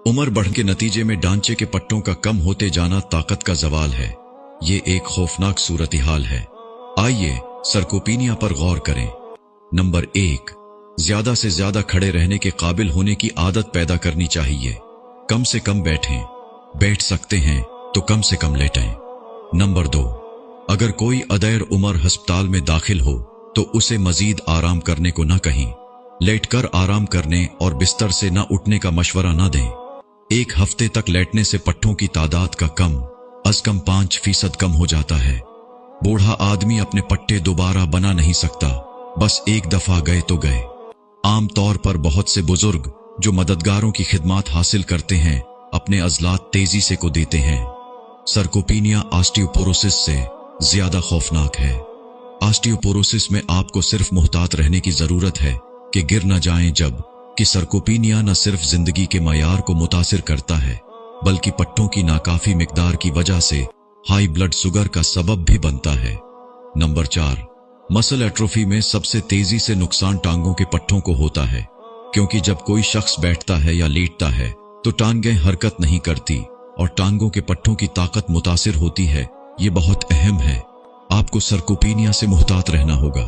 उम्र बढ़ने के नतीजे में ढांचे के पट्टों का कम होते जाना ताकत का जवाल है। ये एक खौफनाक सूरत-ए-हाल है। आइए सरकोपीनिया पर गौर करें। नंबर 1, ज्यादा से ज्यादा खड़े रहने के काबिल होने की आदत पैदा करनी चाहिए। कम से कम बैठें, बैठ सकते हैं तो कम से कम लेटें। नंबर 2, अगर कोई अदैर उम्र अस्पताल में दाखिल हो तो उसे मजीद आराम करने को न कहें। लेटकर आराम करने और बिस्तर से न उठने का मशवरा न दें। 1 हफ्ते तक लेटने से पट्टों की तादाद का कम अज कम 5% कम हो जाता है। बूढ़ा आदमी अपने पट्टे दोबारा बना नहीं सकता, बस एक दफा गए तो गए। आम तौर पर बहुत से बुजुर्ग जो मददगारों की खिदमत हासिल करते हैं अपने अजलात तेजी से को देते हैं। सरकोपीनिया ऑस्टियोपोरोसिस से ज्यादा खौफनाक है। ऑस्टियोपोरोसिस में आपको सिर्फ मुहतात रहने की जरूरत है कि गिर न जाएं, जब कि सरकोपीनिया न सिर्फ जिंदगी के मयार को मुतासिर करता है बल्कि पट्टों की नाकाफी मिकदार की वजह से हाई ब्लड शुगर का सबब भी बनता है। नंबर 4, मसल एट्रोफी में सबसे तेजी से नुकसान टांगों के पट्टों को होता है, क्योंकि जब कोई शख्स बैठता है या लेटता है तो टांगें हरकत नहीं करती और टांगों के पट्टों की ताकत मुतासिर होती है। ये बहुत अहम है। आपको सरकोपीनिया से मुहतात रहना होगा।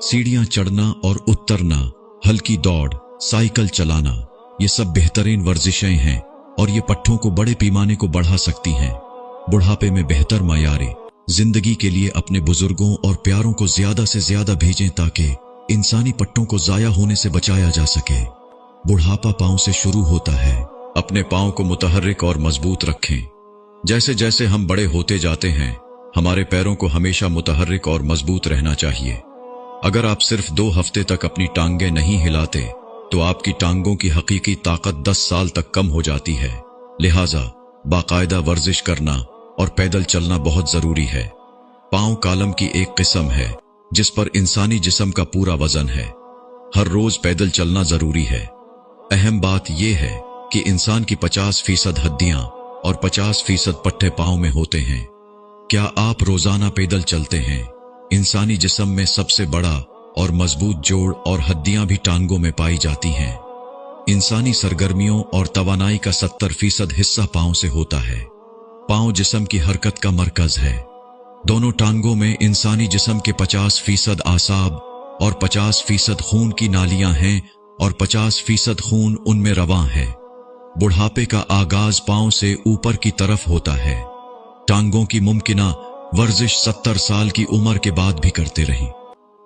सीढ़ियां चढ़ना और उतरना, हल्की दौड़, साइकिल चलाना, ये सब बेहतरीन वर्जिशें हैं और ये पट्टों को बड़े पैमाने को बढ़ा सकती हैं। बुढ़ापे में बेहतर मयारे जिंदगी के लिए अपने बुजुर्गों और प्यारों को ज्यादा से ज्यादा भेजें ताकि इंसानी पट्टों को जाया होने से बचाया जा सके। बुढ़ापा पांव से शुरू होता है। अपने पांव को मुतहर्रिक और मजबूत रखें। जैसे जैसे हम बड़े होते जाते हैं हमारे पैरों को हमेशा मुतहर्रिक और मजबूत रहना चाहिए। अगर आप सिर्फ 2 हफ्ते तक अपनी टांगें नहीं हिलाते तो आपकी टांगों की हकीकी ताकत 10 साल तक कम हो जाती है। लिहाजा बाकायदा वर्जिश करना और पैदल चलना बहुत जरूरी है। पांव कालम की एक किस्म है जिस पर इंसानी जिस्म का पूरा वजन है। हर रोज पैदल चलना जरूरी है। अहम बात यह है कि इंसान की 50% हड्डियां और 50% पट्टे पांव में होते हैं। क्या आप रोजाना पैदल चलते हैं? इंसानी जिस्म में सबसे बड़ा और मजबूत जोड़ और हड्डियां भी टांगों में पाई जाती हैं। इंसानी सरगर्मियों और तवानाई का 70% हिस्सा पांव से होता है। पांव जिस्म की हरकत का मरकज है। दोनों टांगों में इंसानी जिस्म के 50% आसाब और 50% खून की नालियां हैं और 50% खून उनमें रवां है। बुढ़ापे का आगाज पांव से ऊपर की तरफ होता है। टांगों की मुमकिना वर्जिश 70 साल की उम्र के बाद भी करते रहें।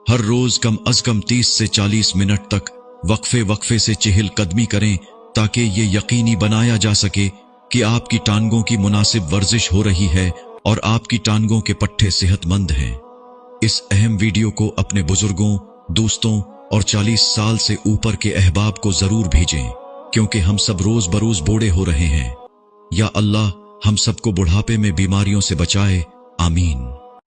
हर रोज कम अज कम 30 से 40 मिनट तक वक्फे से चहल कदमी करें ताकि ये यकीनी बनाया जा सके कि आपकी टांगों की मुनासिब वर्जिश हो रही है और आपकी टांगों के पट्टे सेहतमंद हैं। इस अहम वीडियो को अपने बुजुर्गों, दोस्तों और 40 साल से ऊपर के अहबाब को जरूर भेजें, क्योंकि हम सब रोज बरोज बूढ़े हो रहे हैं। या अल्लाह हम सबको बुढ़ापे में बीमारियों से बचाए। आमीन।